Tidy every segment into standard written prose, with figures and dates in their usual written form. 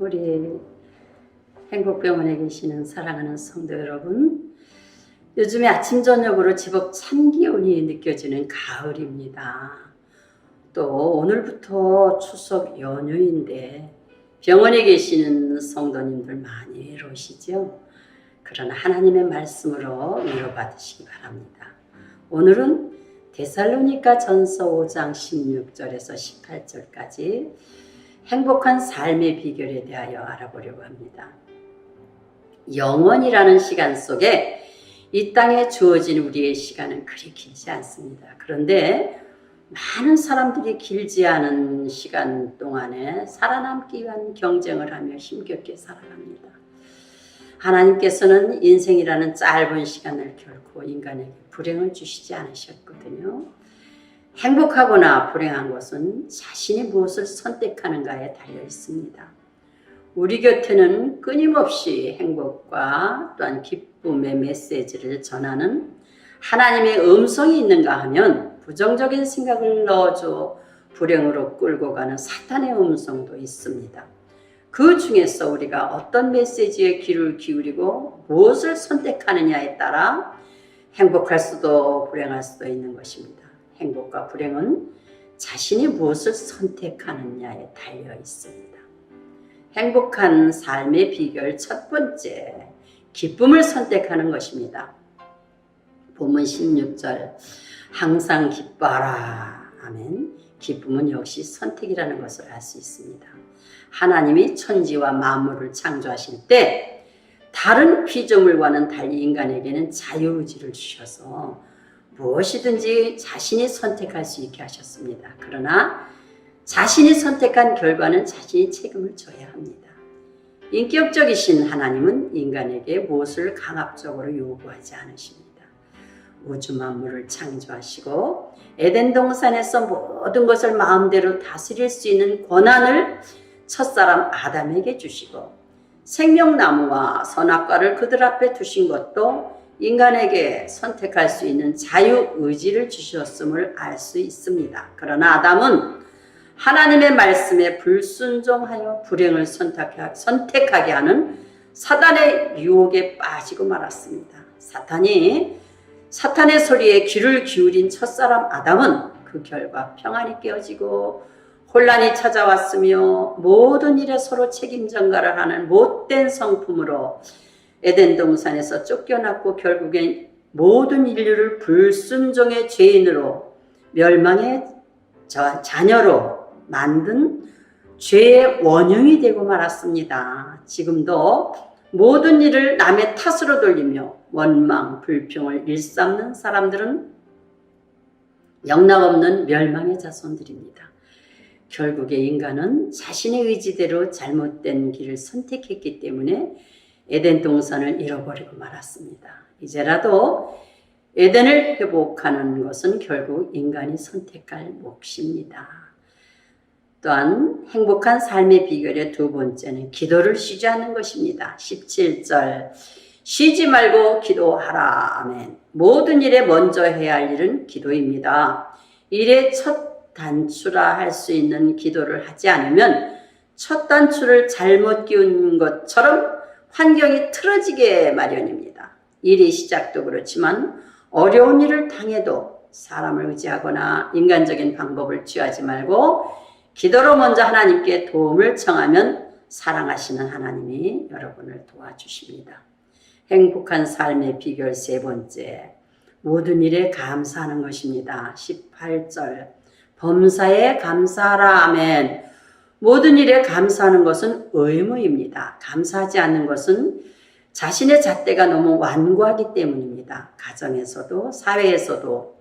우리 행복병원에 계시는 사랑하는 성도 여러분, 요즘에 아침 저녁으로 제법 찬 기온이 느껴지는 가을입니다. 또 오늘부터 추석 연휴인데 병원에 계시는 성도님들 많이 외로우시죠? 그러나 하나님의 말씀으로 위로받으시기 바랍니다. 오늘은 데살로니가 전서 5장 16절에서 18절까지 행복한 삶의 비결에 대하여 알아보려고 합니다. 영원이라는 시간 속에 이 땅에 주어진 우리의 시간은 그리 길지 않습니다. 그런데 많은 사람들이 길지 않은 시간 동안에 살아남기 위한 경쟁을 하며 힘겹게 살아갑니다. 하나님께서는 인생이라는 짧은 시간을 결코 인간에게 불행을 주시지 않으셨거든요. 행복하거나 불행한 것은 자신이 무엇을 선택하는가에 달려 있습니다. 우리 곁에는 끊임없이 행복과 또한 기쁨의 메시지를 전하는 하나님의 음성이 있는가 하면 부정적인 생각을 넣어줘 불행으로 끌고 가는 사탄의 음성도 있습니다. 그 중에서 우리가 어떤 메시지에 귀를 기울이고 무엇을 선택하느냐에 따라 행복할 수도 불행할 수도 있는 것입니다. 행복과 불행은 자신이 무엇을 선택하느냐에 달려 있습니다. 행복한 삶의 비결 첫 번째, 기쁨을 선택하는 것입니다. 본문 16절, 항상 기뻐하라. 아멘. 기쁨은 역시 선택이라는 것을 알 수 있습니다. 하나님이 천지와 만물을 창조하실 때 다른 피조물과는 달리 인간에게는 자유의지를 주셔서 무엇이든지 자신이 선택할 수 있게 하셨습니다. 그러나 자신이 선택한 결과는 자신이 책임을 져야 합니다. 인격적이신 하나님은 인간에게 무엇을 강압적으로 요구하지 않으십니다. 우주 만물을 창조하시고 에덴 동산에서 모든 것을 마음대로 다스릴 수 있는 권한을 첫사람 아담에게 주시고 생명나무와 선악과를 그들 앞에 두신 것도 인간에게 선택할 수 있는 자유의지를 주셨음을 알 수 있습니다. 그러나 아담은 하나님의 말씀에 불순종하여 불행을 선택하게 하는 사단의 유혹에 빠지고 말았습니다. 사탄의 소리에 귀를 기울인 첫사람 아담은 그 결과 평안이 깨어지고 혼란이 찾아왔으며 모든 일에 서로 책임 전가를 하는 못된 성품으로 에덴 동산에서 쫓겨났고 결국엔 모든 인류를 불순종의 죄인으로 멸망의 자녀로 만든 죄의 원흉이 되고 말았습니다. 지금도 모든 일을 남의 탓으로 돌리며 원망, 불평을 일삼는 사람들은 영락없는 멸망의 자손들입니다. 결국에 인간은 자신의 의지대로 잘못된 길을 선택했기 때문에 에덴 동산을 잃어버리고 말았습니다. 이제라도 에덴을 회복하는 것은 결국 인간이 선택할 몫입니다. 또한 행복한 삶의 비결의 두 번째는 기도를 쉬지 않는 것입니다. 17절, 쉬지 말고 기도하라. 아멘. 모든 일에 먼저 해야 할 일은 기도입니다. 일의 첫 단추라 할 수 있는 기도를 하지 않으면 첫 단추를 잘못 끼운 것처럼 환경이 틀어지게 마련입니다. 일이 시작도 그렇지만 어려운 일을 당해도 사람을 의지하거나 인간적인 방법을 취하지 말고 기도로 먼저 하나님께 도움을 청하면 사랑하시는 하나님이 여러분을 도와주십니다. 행복한 삶의 비결 세 번째, 모든 일에 감사하는 것입니다. 18절, 범사에 감사하라. 아멘. 모든 일에 감사하는 것은 의무입니다. 감사하지 않는 것은 자신의 잣대가 너무 완고하기 때문입니다. 가정에서도 사회에서도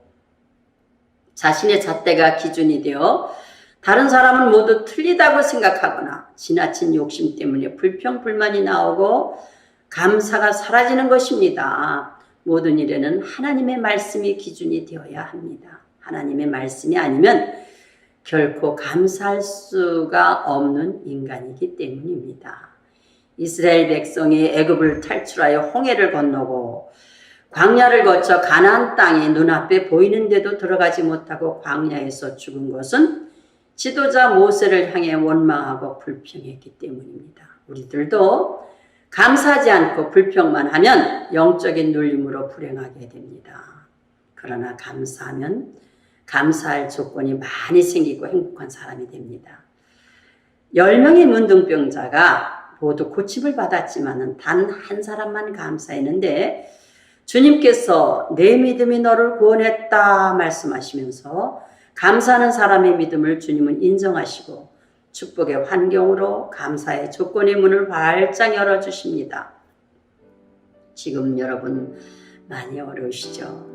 자신의 잣대가 기준이 되어 다른 사람은 모두 틀리다고 생각하거나 지나친 욕심 때문에 불평, 불만이 나오고 감사가 사라지는 것입니다. 모든 일에는 하나님의 말씀이 기준이 되어야 합니다. 하나님의 말씀이 아니면 결코 감사할 수가 없는 인간이기 때문입니다. 이스라엘 백성이 애굽을 탈출하여 홍해를 건너고 광야를 거쳐 가나안 땅이 눈앞에 보이는데도 들어가지 못하고 광야에서 죽은 것은 지도자 모세를 향해 원망하고 불평했기 때문입니다. 우리들도 감사하지 않고 불평만 하면 영적인 눌림으로 불행하게 됩니다. 그러나 감사하면 감사할 조건이 많이 생기고 행복한 사람이 됩니다. 10명의 문둥병자가 모두 고침을 받았지만 단 한 사람만 감사했는데 주님께서 내 믿음이 너를 구원했다 말씀하시면서 감사하는 사람의 믿음을 주님은 인정하시고 축복의 환경으로 감사의 조건의 문을 활짝 열어주십니다. 지금 여러분 많이 어려우시죠?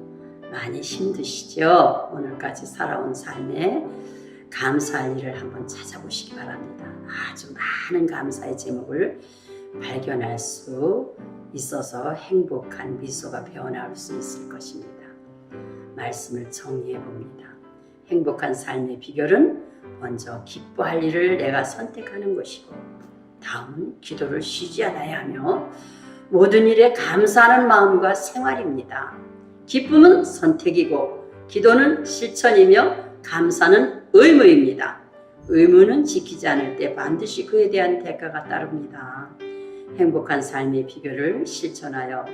많이 힘드시죠? 오늘까지 살아온 삶에 감사할 일을 한번 찾아보시기 바랍니다. 아주 많은 감사의 제목을 발견할 수 있어서 행복한 미소가 배어나올 수 있을 것입니다. 말씀을 정리해 봅니다. 행복한 삶의 비결은 먼저 기뻐할 일을 내가 선택하는 것이고, 다음은 기도를 쉬지 않아야 하며 모든 일에 감사하는 마음과 생활입니다. 기쁨은 선택이고 기도는 실천이며 감사는 의무입니다. 의무는 지키지 않을 때 반드시 그에 대한 대가가 따릅니다. 행복한 삶의 비결을 실천하여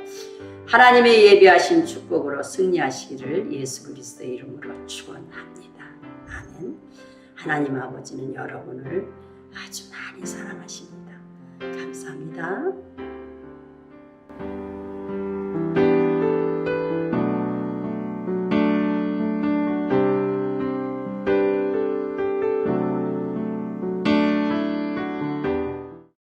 하나님의 예비하신 축복으로 승리하시기를 예수 그리스도의 이름으로 축원합니다. 아멘. 하나님 아버지는 여러분을 아주 많이 사랑하십니다. 감사합니다.